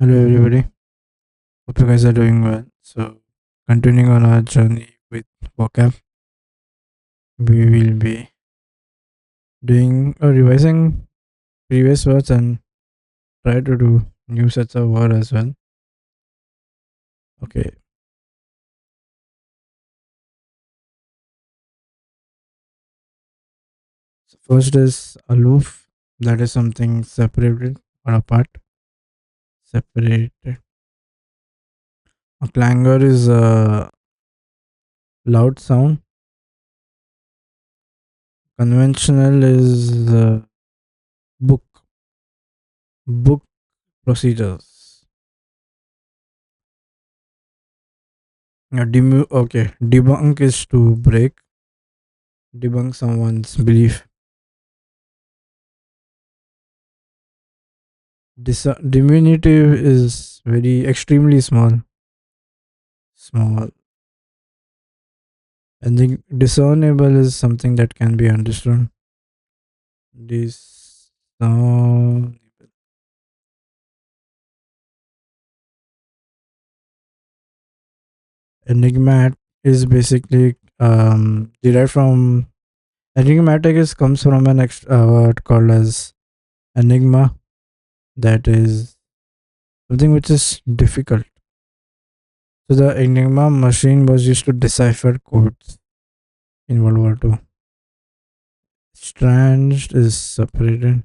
Hello, everybody. Hope you guys are doing well. So, continuing on our journey with vocab, we will be doing or revising previous words and try to do new sets of words as well. Okay, so first is aloof, that is something separated or apart, separated. A clangor is a loud sound. Conventional is book, book procedures. Okay, debunk is to break, debunk someone's belief. Diminutive is very extremely small. And then discernible is something that can be understood. Discern. Enigmat is basically derived from enigmatic is comes from an word called as enigma, that is something which is difficult. So the enigma machine was used to decipher codes in World War II. Strange is separated.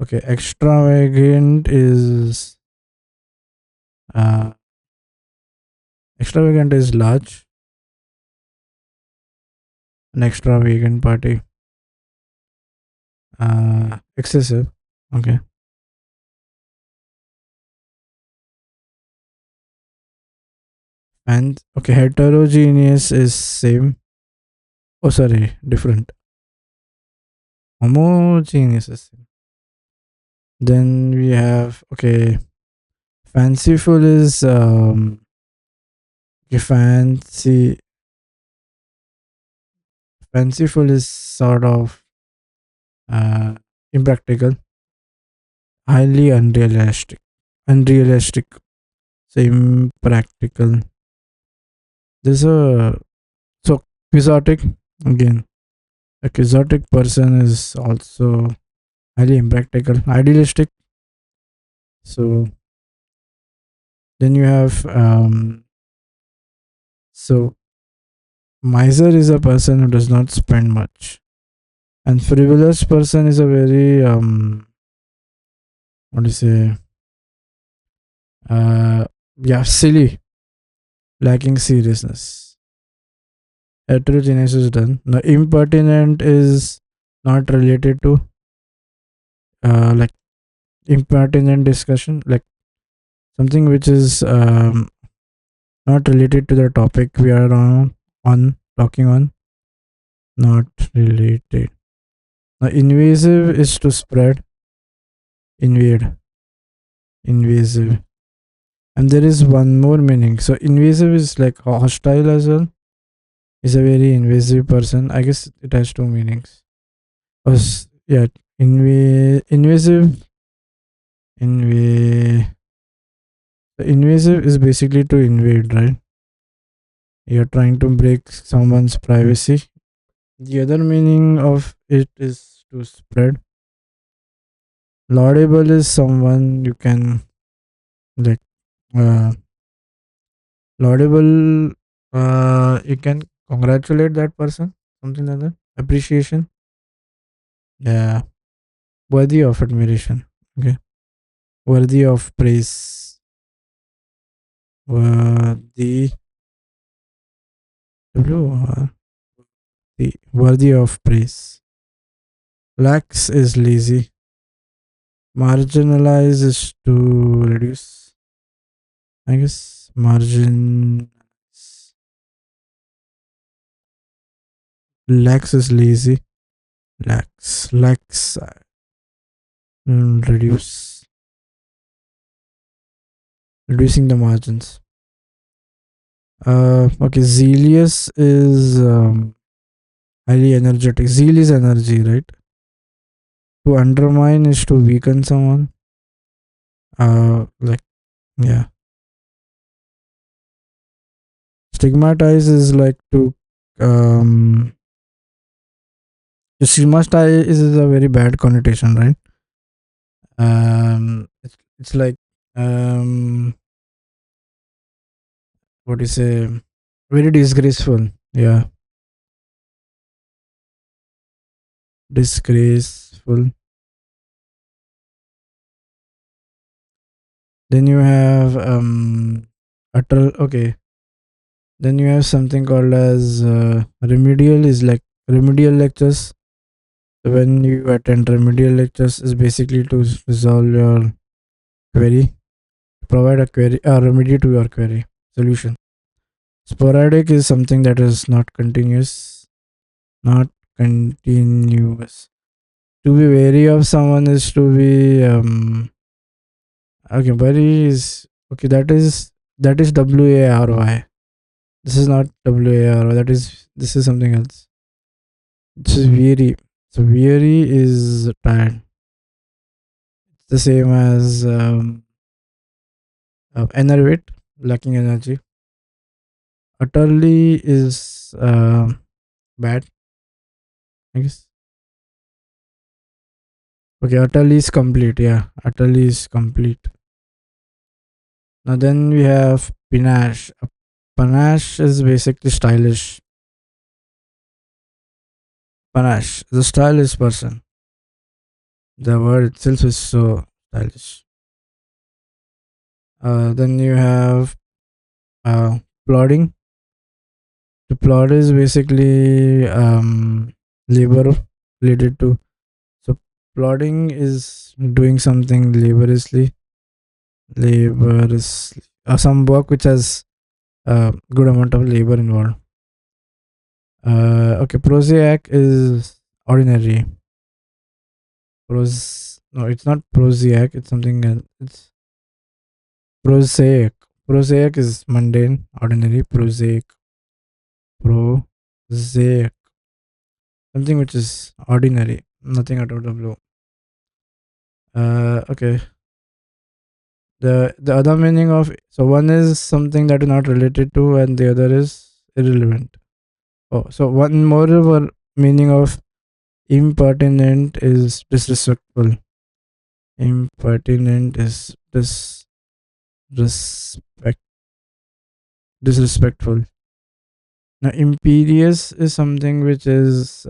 Okay, uh, extravagant is large, an extravagant party. Excessive. Okay, and okay, heterogeneous is same. Oh, sorry, different. Homogeneous is same. Then we have okay, fanciful is okay, fanciful is sort of uh impractical, highly unrealistic, so impractical. There's a so quixotic again. A quixotic person is also highly impractical, idealistic. So then you have so miser is a person who does not spend much, and frivolous person is a very what do you say yeah, silly, lacking seriousness. Heterogeneous is done. Now impertinent is not related to like impertinent discussion, like something which is not related to the topic we are on talking on. Not related. Now invasive is to spread, invade, invasive. And there is one more meaning. So invasive is like hostile as well. Is a very invasive person. I guess it has two meanings. Yeah, invasive, invade. Invasive is basically to invade, right? You're trying to break someone's privacy. The other meaning of it is to spread. Laudable is someone you can like uh, laudable. You can congratulate that person, something like that. Appreciation. Yeah, worthy of admiration. Okay, worthy of praise. Worthy. Worthy of praise. Lax is lazy. Marginalize is to reduce. I guess margin. Lax is lazy. Lax. Reduce. Reducing the margins. Okay. Zealous is highly energetic. Zeal is energy, right? To undermine is to weaken someone. Like, yeah. Stigmatize is like um to stigmatize is a very bad connotation, right? It's like um what do you say, very disgraceful. Yeah, disgraceful. Then you have utter. Okay, then you have something called as remedial is like remedial lectures. So when you attend remedial lectures is basically to resolve your query, provide a query a remedy to your query solution. Sporadic is something that is not continuous, not continuous. To be wary of someone is to be okay. Wary is okay. That is WARY. This is not WARY. This is something else. This is weary. So weary is tired. It's the same as enervate, lacking energy. Utterly is bad, I guess. Okay, utterly is complete. Yeah, utterly is complete. Now then we have panache. Panache is basically stylish. Panache is a stylish person. The word itself is so stylish. Then you have plodding. The plod is basically labor related to. So plodding is doing something laboriously, laboriously, some work which has a good amount of labor involved. Okay, prosaic is ordinary. No, it's not prosaic. It's something else. It's prosaic. Prosaic is mundane, ordinary. Prosaic, something which is ordinary, nothing out of the blue. Okay. The other meaning of, so one is something that is not related to, and the other is irrelevant. Oh, so one moreover meaning of impertinent is disrespectful. Impertinent is disrespect disrespectful. Now imperious is something which is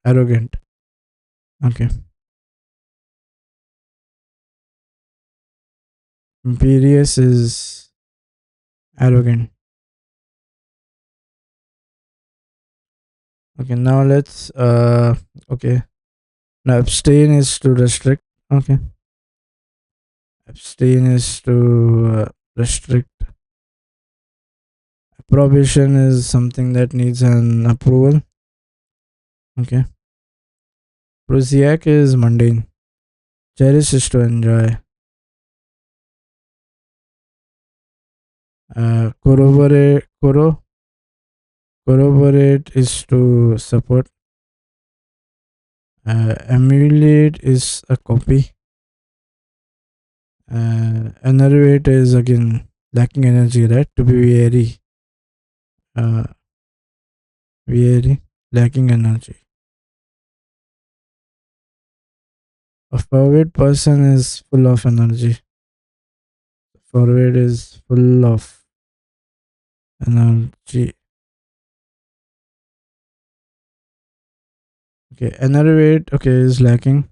arrogant. Okay. Imperious is arrogant. Okay, now let's okay. Now abstain is to restrict. Okay. Abstain is to restrict. Approbation is something that needs an approval. Okay. Prosaic is mundane. Cherish is to enjoy. Corroborate is to support. Emulate is a copy. Enervate is again lacking energy, right? To be weary. Weary, lacking energy. A forward person is full of energy. Forward is full of energy. Okay, enervate, okay, is lacking.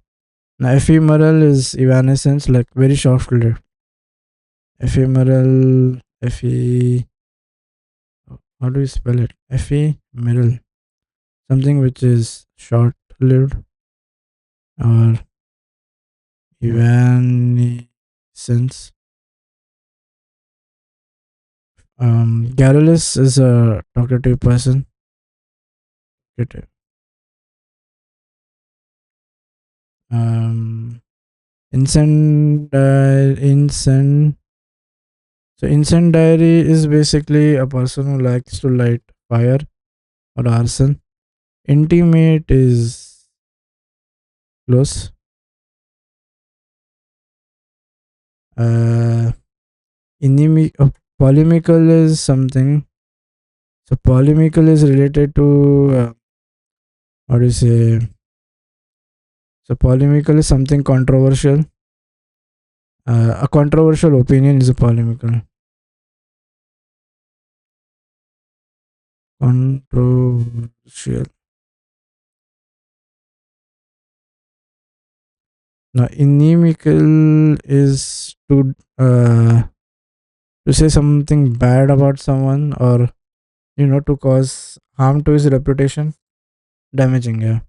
Now, ephemeral is evanescence, like very short lived. Ephemeral, how do you spell it? Ephemeral, something which is short lived, or evanescence. Garrulous is a talkative person. Talkative. Um, so incendiary is basically a person who likes to light fire or arson. Intimate is close. Uh, polemical is something. So polemical is related to what do you say? So polemical is something controversial. A controversial opinion is a polemical. Controversial. Now inimical is to say something bad about someone, or to cause harm to his reputation. Damaging, yeah.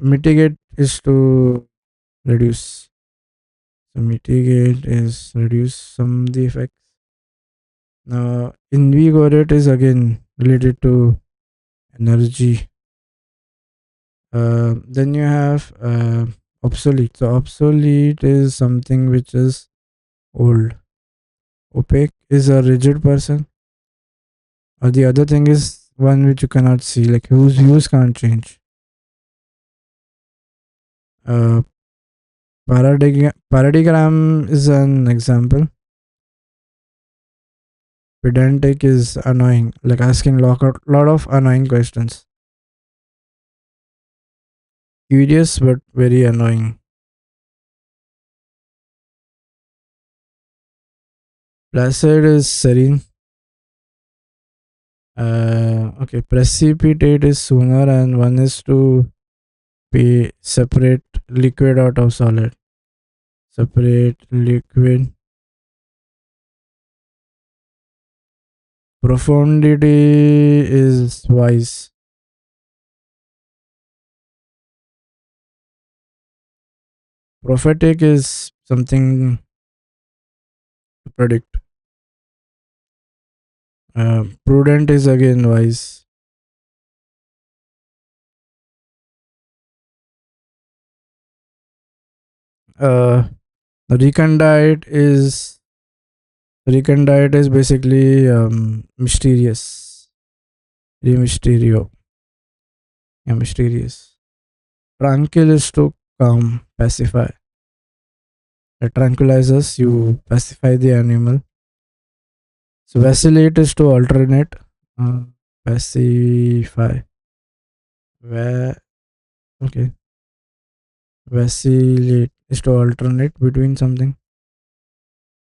Mitigate is to reduce. So mitigate is reduce some of the effects. Now invigorate is again related to energy. Then you have obsolete. So obsolete is something which is old. Opaque is a rigid person, or the other thing is one which you cannot see, like whose views can't change. uh, Paradigm is an example. Pedantic is annoying, like asking lot of annoying questions. Curious but very annoying. Placid is serene. Okay, precipitate is sooner, and one is to be separate liquid out of solid. Separate liquid. Profundity is wise. Prophetic is something to predict. Prudent is again wise. Uh, recondite is basically mysterious. Mysterio. Yeah, mysterious. Tranquil is to calm, pacify. It tranquilizes you, pacify the animal. So vacillate is to alternate, uh, pacify. Okay. Vacillate is to alternate between something.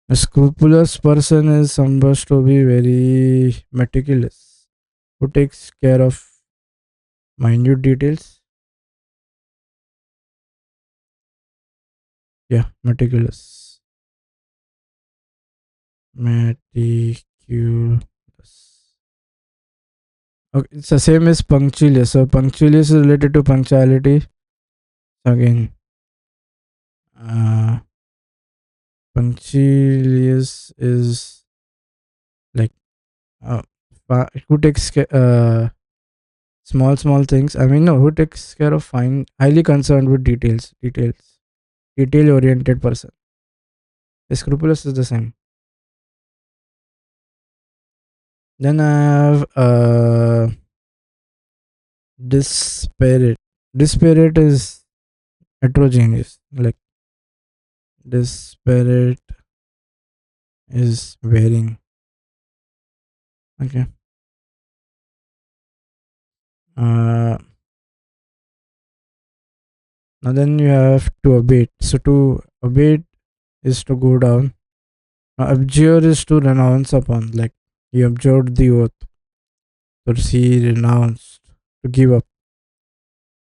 A scrupulous person is supposed to be very meticulous, who takes care of minute details. Yeah, meticulous. Meticulous. Okay, it's the same as punctilious. So punctilious is related to punctuality. So again, uh, punctilious is like uh, who takes small things. I mean, no, who takes care of fine, highly concerned with detail oriented person. Scrupulous is the same. Then I have disparate. Disparate is heterogeneous. Like disparate is varying. Okay. Uh, Now then you have to abate. So to abate is to go down. Now abjure is to renounce upon. Like he abjured the oath. So he renounced to give up.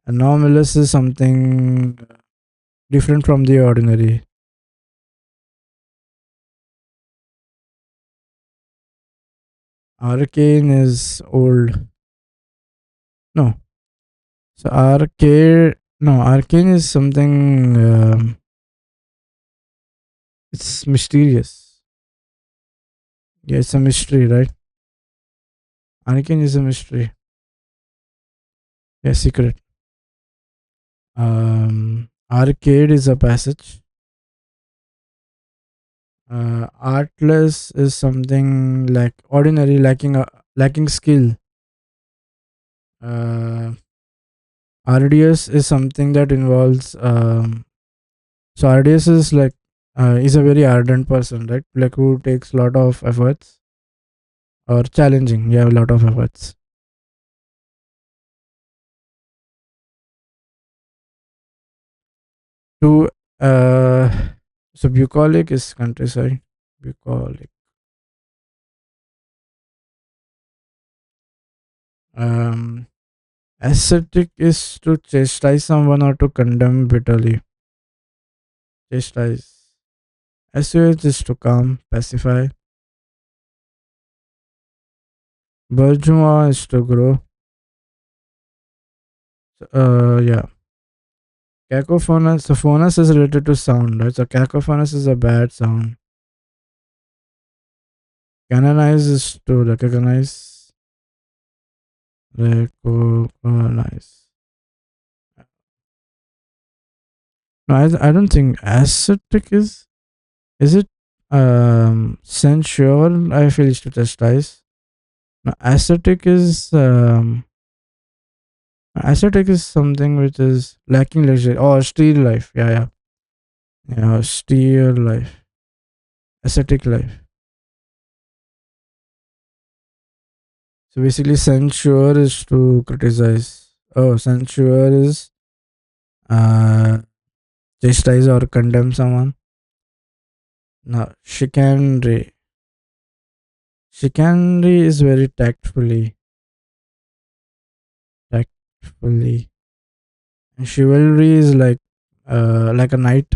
Anomalous is something different from the ordinary. Arcane is old. No. So arcane is something. It's mysterious. Yeah, it's a mystery, right? Arcane is a mystery. Yeah, secret. Arcade is a passage. Artless is something like ordinary, lacking skill. Uh, RDS is something that involves so RDS is like is a very ardent person, right? Like who takes a lot of efforts or challenging. Yeah, a lot of efforts. To so bucolic is countryside. Bucolic. Um, Ascetic is to chastise someone or to condemn bitterly. Chastise. Assuage is to calm, pacify. Bourgeois is to grow. Yeah. Cacophonous. So phonous is related to sound, right? So cacophonous is a bad sound. Canonize is to recognize. Recognize. No, I don't think ascetic is. Is it sensual? I feel is to chastise. No, ascetic is something which is lacking leisure. Oh, austere life. Yeah, yeah. Yeah, austere life. Ascetic life. So basically, censure is to criticize. Oh, censure is uh, chastise or condemn someone. Now, chicanery. Chicanery is very tactfully. And chivalry is like a knight.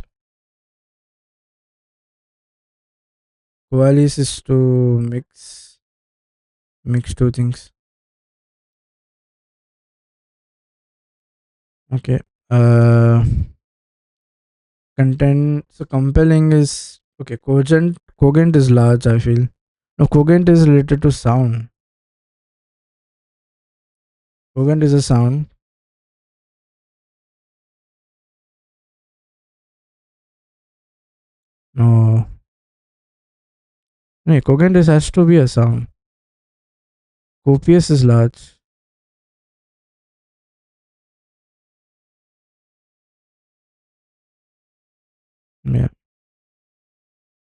Coalesce is to mix two things. Okay. Uh, Content. So compelling is okay. Cogent is large. I feel. No, cogent is related to sound. Cogent is a sound. No, no. Cogent is has to be a sound. Copious is large. Yeah.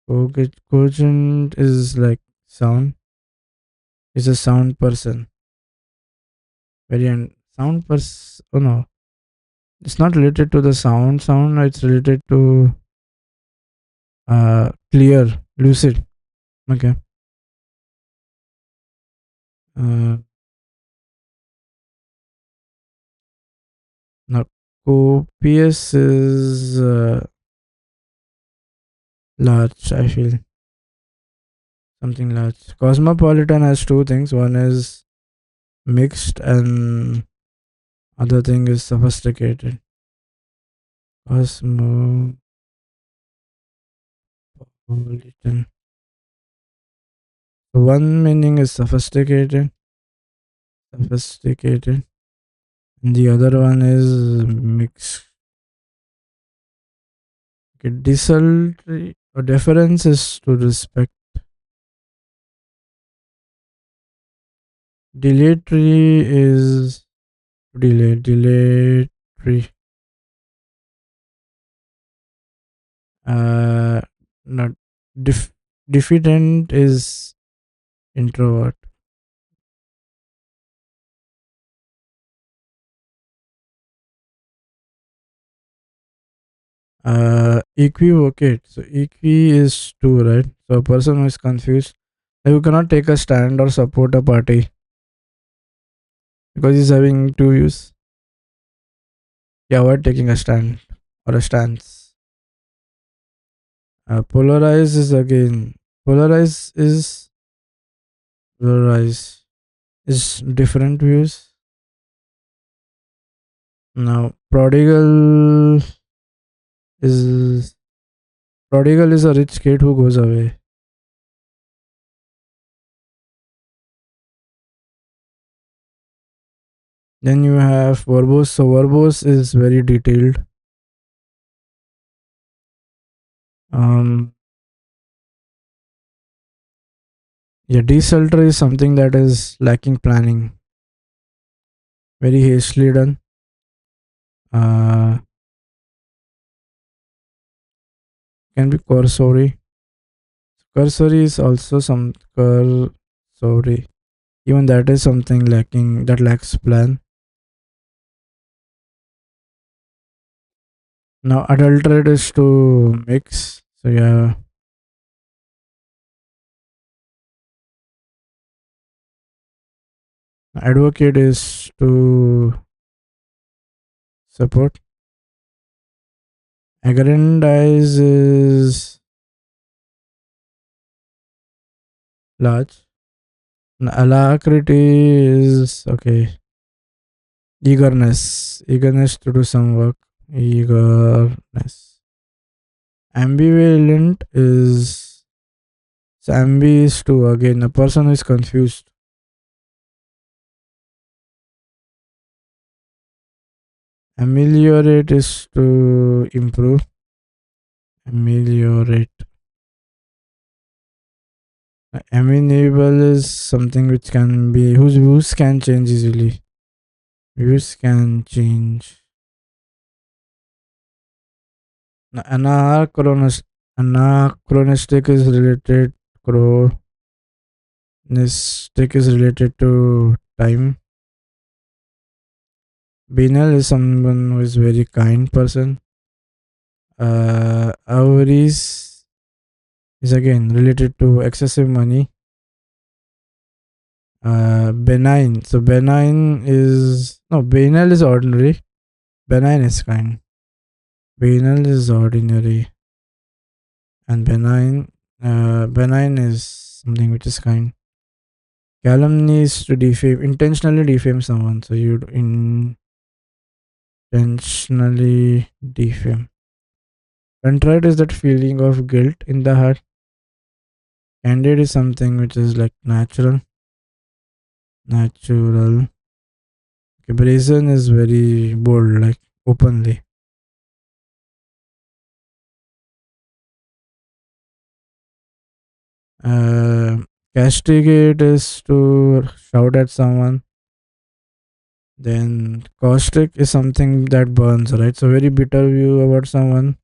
Cogent is like sound. Is a sound person. Very sound person. Oh no, it's not related to the sound. Sound. It's related to clear, lucid. Okay. Uh, Now copious is large. I feel something large. Cosmopolitan has two things. One is mixed, and other thing is sophisticated. Cosmopolitan. So one meaning is sophisticated, and the other one is mixed. Okay, desultory or deference is to respect. Dilatory is dilatory. Uh, Not diffident is introvert. Equivocate. So equi is two, right? So a person who is confused, like, you cannot take a stand or support a party because he's having two views. Yeah, avoid taking a stand or a stance. Polarize is again. Polarize is polarize is different views. Now is prodigal is a rich kid who goes away. Then you have verbose. So verbose is very detailed. Um, yeah, desultory is something that is lacking planning, very hastily done. Uh, can be cursory. Cursory is also some cursory. Even that is something lacking that lacks plan. Now adulterate is to mix. So yeah, advocate is to support. Aggrandize is large. Alacrity is okay. Eagerness to do some work. Eagerness. Ambivalent is ambi is to again a person who is confused. Ameliorate is to improve. Ameliorate. Amenable is something which can be whose views can change easily. Views can change. Anachronistic is related. Chronistic is related to time. Banal is someone who is very kind person. Avarice is again related to excessive money. Benign. So benign is no banal is ordinary. Benign is kind. Banal is ordinary, and benign is something which is kind. Calumny is to defame, intentionally defame someone. So you intentionally defame. Contrite is that feeling of guilt in the heart. Candid is something which is like natural. Natural. Okay, brazen is very bold, like openly. Uh, Castigate is to shout at someone. Then caustic is something that burns, right? So very bitter view about someone.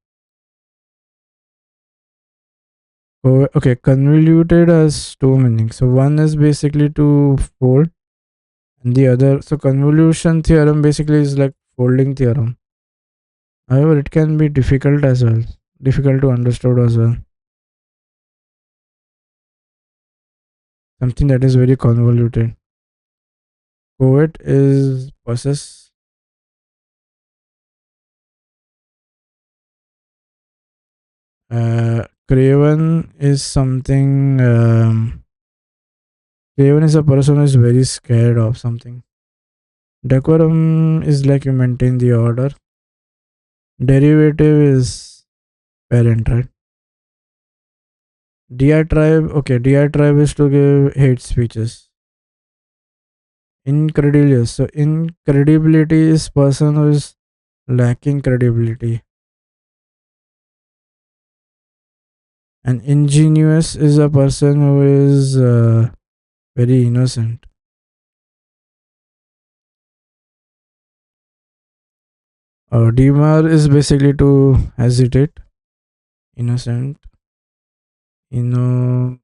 Okay, convoluted has two meanings. So one is basically to fold, and the other. So convolution theorem basically is like folding theorem. However, it can be difficult as well, difficult to understand as well. Something that is very convoluted. Poet is possess. Craven is something. Craven is a person who is very scared of something. Decorum is like you maintain the order. Derivative is parent, right? Diatribe, okay, diatribe is to give hate speeches. Incredulous. So incredibility is person who is lacking credibility. And ingenious is a person who is very innocent. Demur is basically to hesitate. Innocent. Innocence.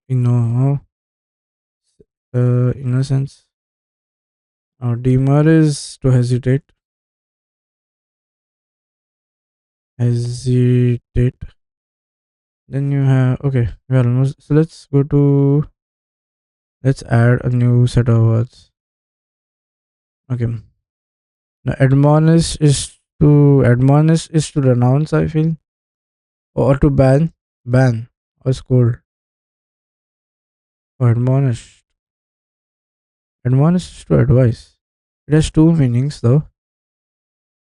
Demur is to hesitate. Hesitate. Then you have okay, we are almost so let's add a new set of words. Okay. Now admonish is to renounce, I feel. Or to ban or scold. Or admonish. Admonish is to advise. It has two meanings though.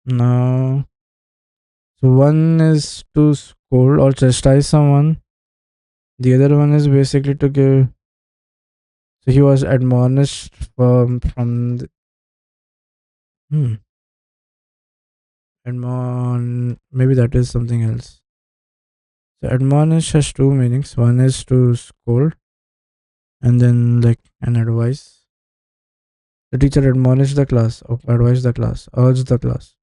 Now so one is to scold or chastise someone. The other one is basically to give so he was admonished from the, hmm, maybe that is something else. So admonish has two meanings. One is to scold and then like an advice. The teacher admonished the class or advised the class, urged the class.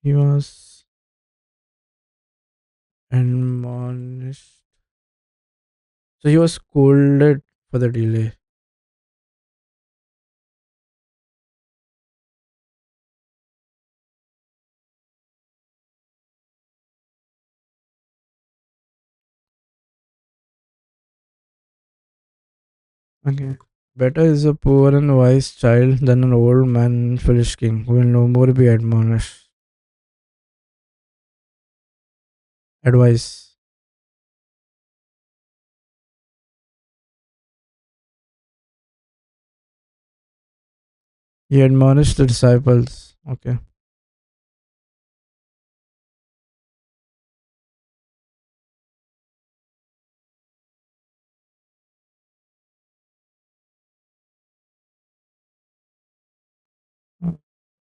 He was admonished. So he was scolded for the delay. Okay. Better is a poor and wise child than an old man and foolish king who will no more be admonished. Advice. He admonished the disciples. Okay.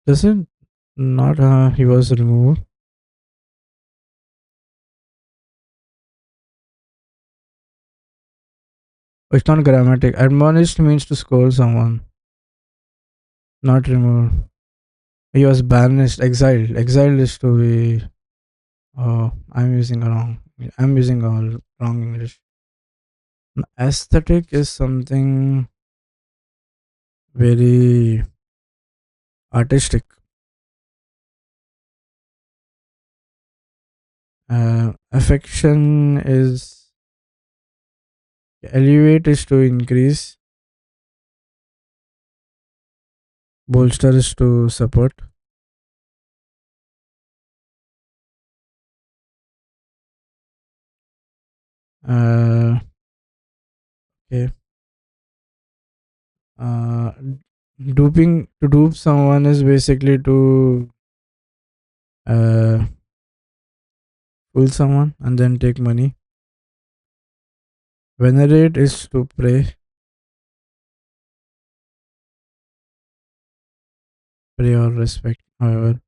Doesn't not he was removed. It's not grammatic. Admonished means to scold someone, not removed. He was banished, exiled. Exiled is to be. Oh, I'm using a wrong. I'm using all wrong English. Aesthetic is something very artistic. Affection is elevate is to increase. Bolster is to support. Uh, okay. Uh, Duping to dupe someone is basically to uh, fool someone and then take money. Venerate is to pray or respect. However,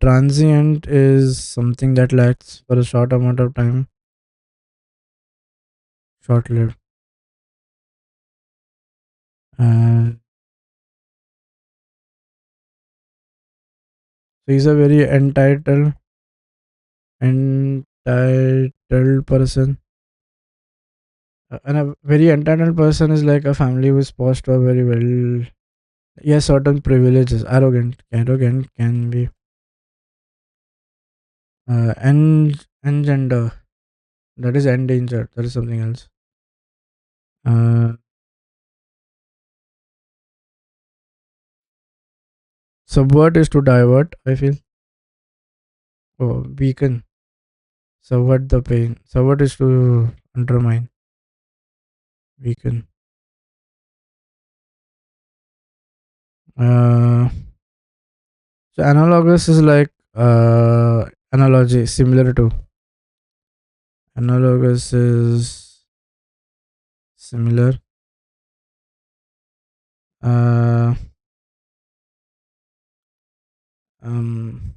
transient is something that lasts for a short amount of time, short lived. So he's a very entitled person. And a very entitled person is like a family who's supposed to have very well. Yes, certain privileges. Arrogant can be. Engender. That is endangered. That is something else. Uh, Subvert is to divert, I feel. Oh, weaken. Subvert the pain. Subvert is to undermine. Weaken. Uh, so analogous is like analogy, similar to. Analogous is similar. Uh, um,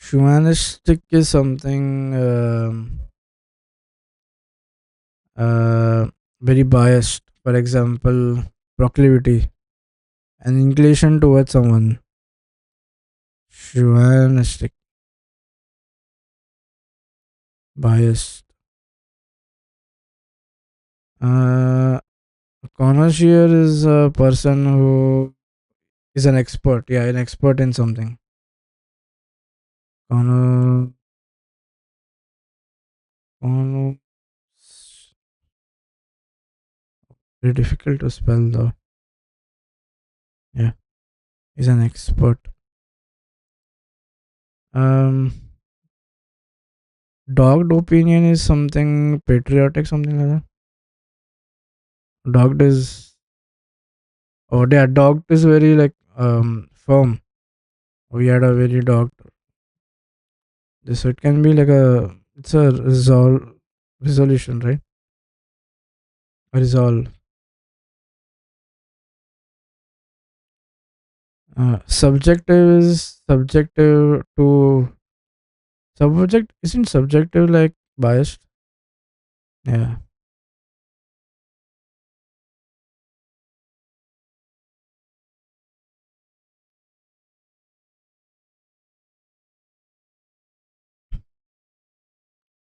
Humanistic is something very biased. For example, proclivity, an inclination towards someone. Humanistic, biased. Uh, a connoisseur is a person who is an expert. Yeah, an expert in something. Conno, conno, very difficult to spell though. Yeah, is an expert. Um, Dogged opinion is something patriotic, something like that. Dogged is, oh yeah, dogged is very like firm. We had a very dogged. This, so it can be like a, it's a resolution, right? A resolve. Subjective is subjective to subject, isn't subjective like biased? Yeah.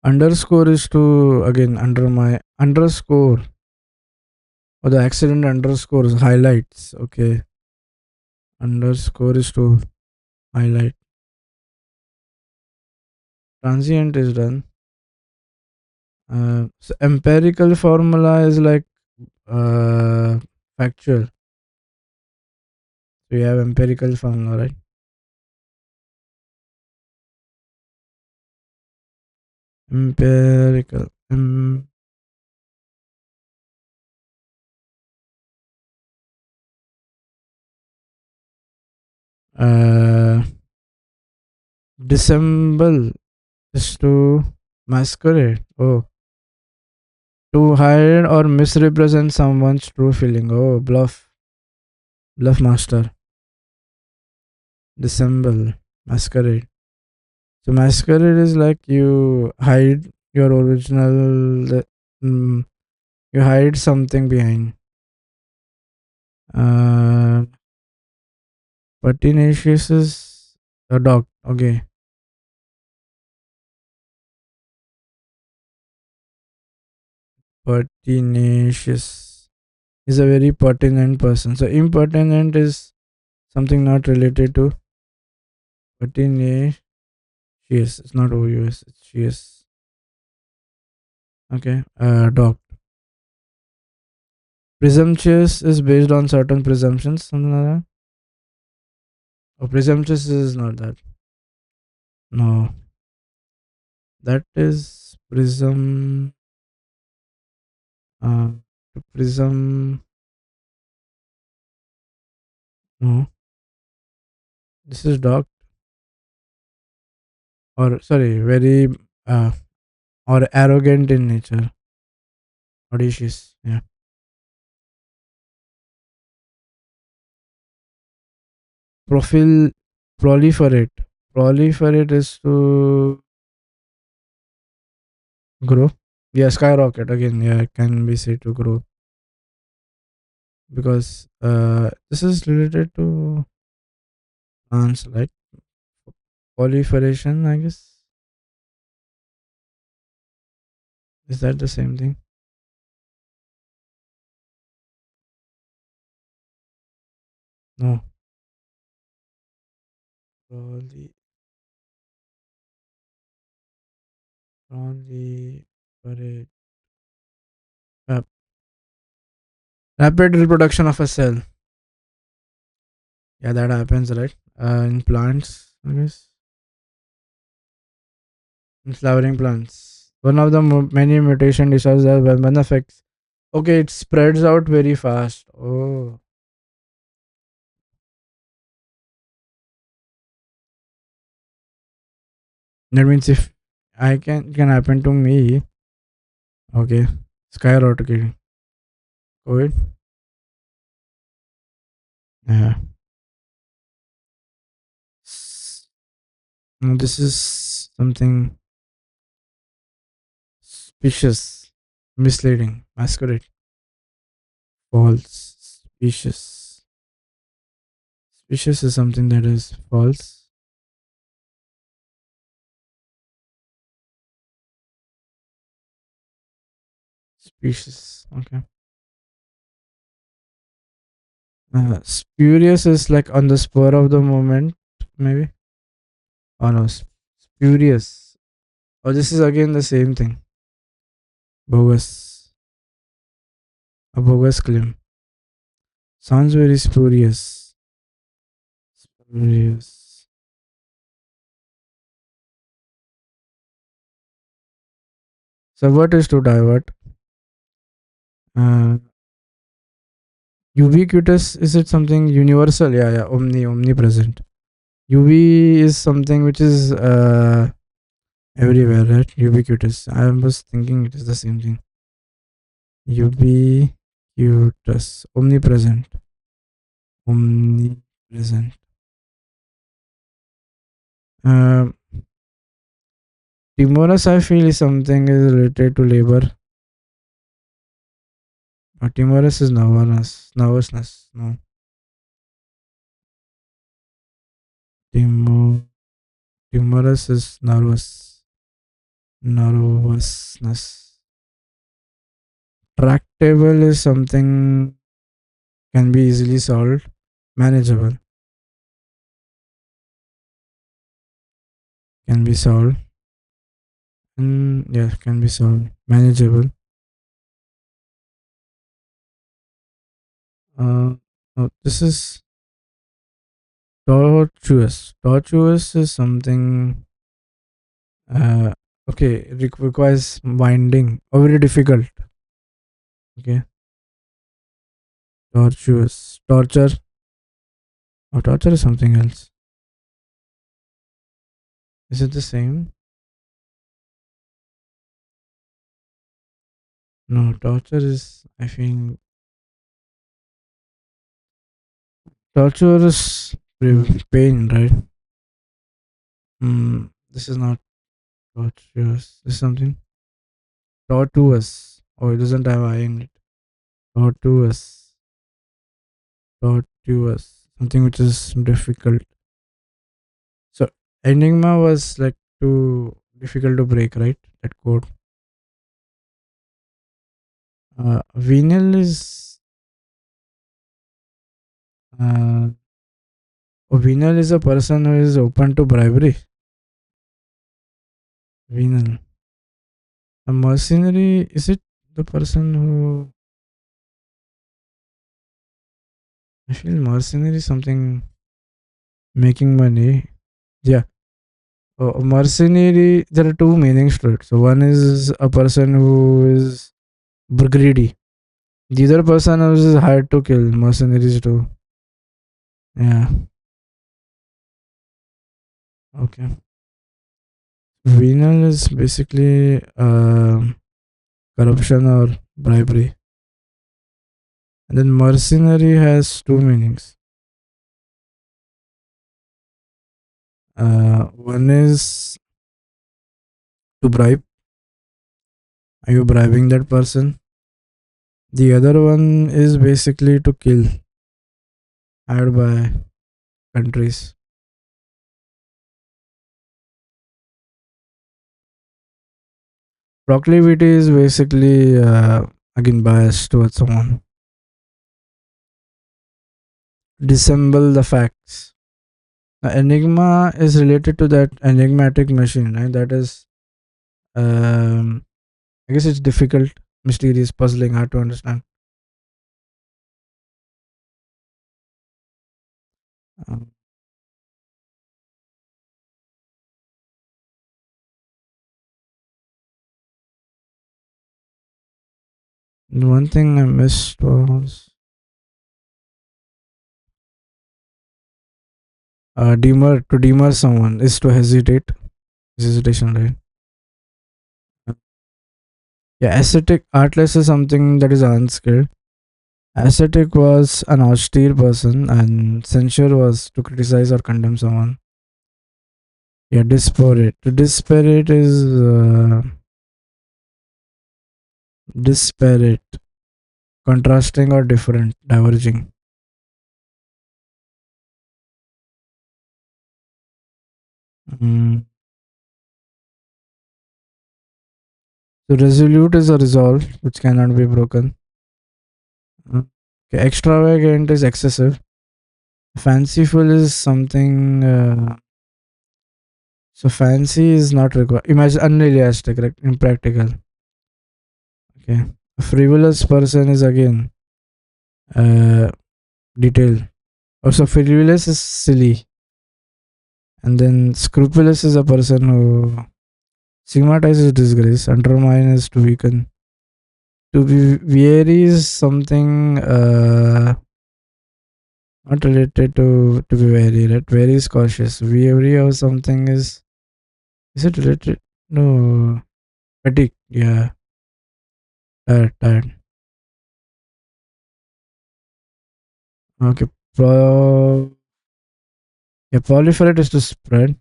Underscore is to again under my underscore or the accident underscores highlights. Okay, underscore is to highlight. Transient is done. So empirical formula is like factual. So you have empirical formula, right? Empirical. Uh, dissemble is to masquerade. Oh, to hide or misrepresent someone's true feeling. Oh, bluff master. Dissemble, masquerade. So masquerade is like you hide your original. Mm, you hide something behind. Uh, Pertinacious is a dog. Okay. Pertinacious is a very pertinent person. So impertinent is something not related to pertinacious. It's not OUS. It's CS. Okay. Dog. Presumptuous is based on certain presumptions. Something like that. Oh, presumptuous is not that. No. That is prism. Uh, prism. No. This is dog. Or sorry, very uh, or arrogant in nature. Audacious. Yeah. Profil proliferate. Proliferate is to grow. Yeah, skyrocket again. Yeah, it can be said to grow because this is related to plants like proliferation. I guess is that the same thing? No. Proli proliferate. Uh, Rapid reproduction of a cell. Yeah, that happens right in plants. I guess in flowering plants. One of the many mutation disorders that when affects. Okay, it spreads out very fast. Oh, that means if I can happen to me. Okay, skyrocketing. COVID. Yeah. No, this is something suspicious, misleading, masquerade, false, suspicious. Suspicious is something that is false. Suspicious. Okay. Spurious is like on the spur of the moment, maybe. Oh no, spurious. Oh, this is again the same thing. Bogus. A bogus claim. Sounds very spurious. Spurious. So what is to divert? Uh, Ubiquitous, is it something universal? Yeah, yeah. Omnipresent. UV is something which is everywhere, right? Ubiquitous. I was thinking it is the same thing. Ubiquitous. Omnipresent. Omnipresent. Uh, Timorous, I feel, is something is related to labor. But timorous is nervousness. Nervousness. No. Timo, timorous is nervous. nervousness. Tractable is something can be easily solved, manageable, can be solved, and yeah, can be solved, manageable. This is tortuous. Tortuous is something uh, okay, requires winding or very difficult. Okay, tortuous, torture, or torture is something else. Is it the same? No, torture is. I think torture is pain, right? This is not tortuous. This is something tortuous. Oh, it doesn't have I in it. Tortuous, tortuous. Something which is difficult. So Enigma was like too difficult to break, right? That code. Venal is uh, venal is a person who is open to bribery. Venal. A mercenary, is it the person who I feel mercenary is something making money. Yeah. Mercenary, there are two meanings to it. So one is a person who is greedy. The other person who is hired to kill. Mercenaries too. Yeah. Okay. Venal is basically corruption or bribery. And then mercenary has two meanings. One is to bribe. Are you bribing that person? The other one is basically to kill, hired by countries. Proclivity is basically again bias towards someone. Dissemble the facts. Enigma is related to that enigmatic machine, right? That is, I guess it's difficult, mysterious, puzzling, hard to understand. Um, One thing I missed was demur. To demur someone is to hesitate. Hesitation, right? Yeah, ascetic, artless is something that is unskilled. Ascetic was an austere person, and censure was to criticize or condemn someone. Yeah, disparate. To disparate is disparate, contrasting or different, diverging. Mm. So resolute is a resolve which cannot be broken. Mm. Okay, extravagant is excessive. Fanciful is something. So fancy is not required. Imagine unrealistic, right? Impractical. Okay. A frivolous person is again uh, detailed. Also, frivolous is silly, and then scrupulous is a person who stigmatizes disgrace. Undermine is to weaken. To be wary is something not related to be wary, right? Wary is cautious. Wary of something is it related? No, fatigue. Yeah, tired, tired. Okay, yeah, proliferate is to spread.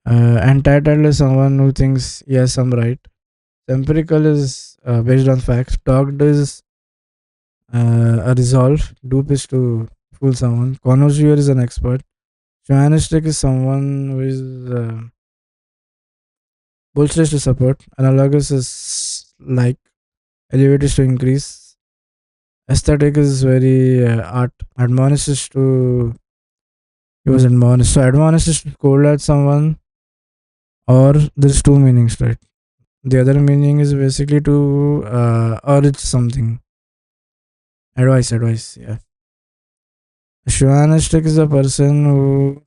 Entitled is someone who thinks yes, I'm right. Empirical is based on facts. Dogged is a resolve. Dupe is to fool someone. Connoisseur is an expert. Humanistic is someone who is Bolsters to support. Analogous is like elevators to increase. Aesthetic is very art. Admonishes to use admonish. So admonish is to scold at someone, or there's two meanings, right? The other meaning is basically to urge something. Advice, yeah. Chauvinistic is a person who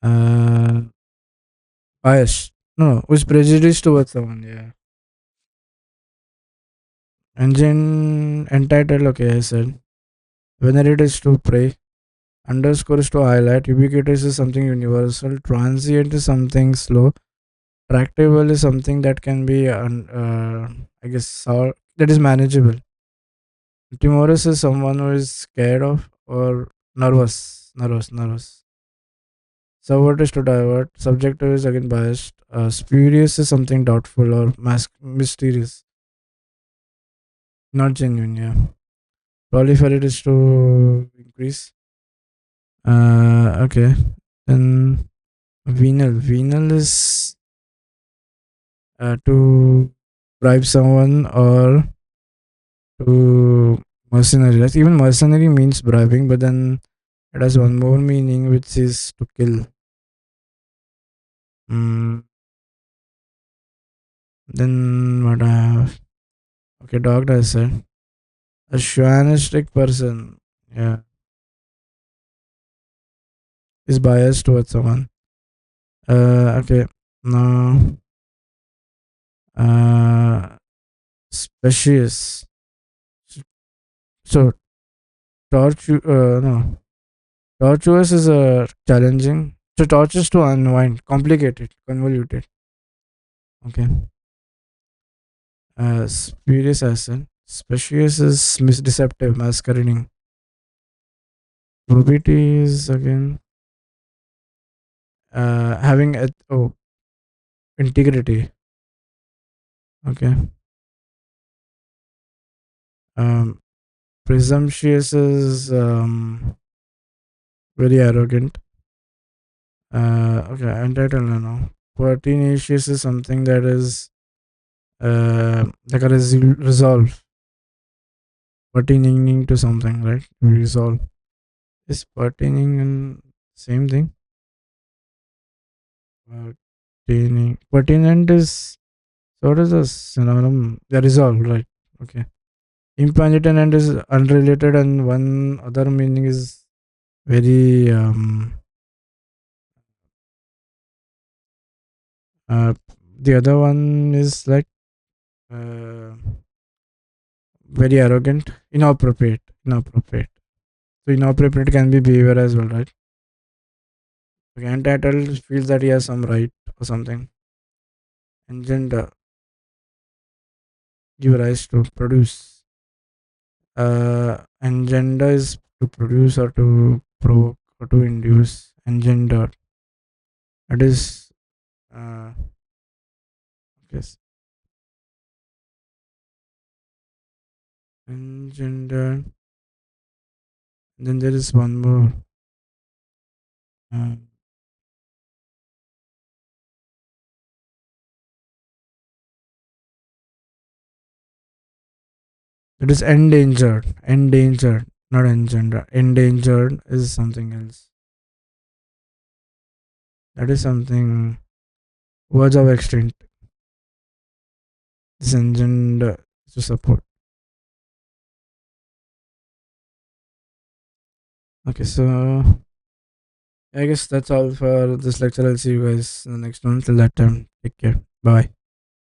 uh, biased. No, who's prejudiced towards someone, yeah. Engine entitled, okay, I said. Venerate is to pray. Underscore is to highlight. Ubiquitous is something universal. Transient is something slow. Tractable is something that can be, I guess, that is manageable. Timorous is someone who is scared of or nervous. Subvert is to divert. Subjective is again biased. Spurious is something doubtful or mysterious, not genuine. Yeah. Proliferate is to increase. Okay. Then venal is to bribe someone or to mercenary. Like even mercenary means bribing, but then it has one more meaning, which is to kill. Mm, then what I have? Okay, dog I said. A chauvinistic person, yeah, is biased towards someone. Okay. Now, specious. So, no. Tortuous is challenging. So, tortuous to unwind, complicated, convoluted. Okay. Spurious acid. Specious is misdeceptive, masquerading. Probity is again having integrity. Okay. Um, presumptuous is very arrogant. Okay, entitled now. Pertinacious is something that is like a resolve. Pertaining to something, right? Resolve. Is pertaining and same thing? Pertinent is sort of the synonym. The resolve, right? Okay. Impenitent is unrelated, and one other meaning is very uh the other one is like uh very arrogant, inappropriate. So inappropriate can be behavior as well, right? Okay, entitled feels that he has some right or something. Engender, give rise to, produce. Engender is to produce or to provoke or to induce. Engender. It is yes. Engender. Then there is one more. Uh, it is endangered. Endangered, not engender. Endangered is something else. That is something words of extinct. This engender to support. Okay, so I guess that's all for this lecture. I'll see you guys in the next one. Till that time, take care. Bye.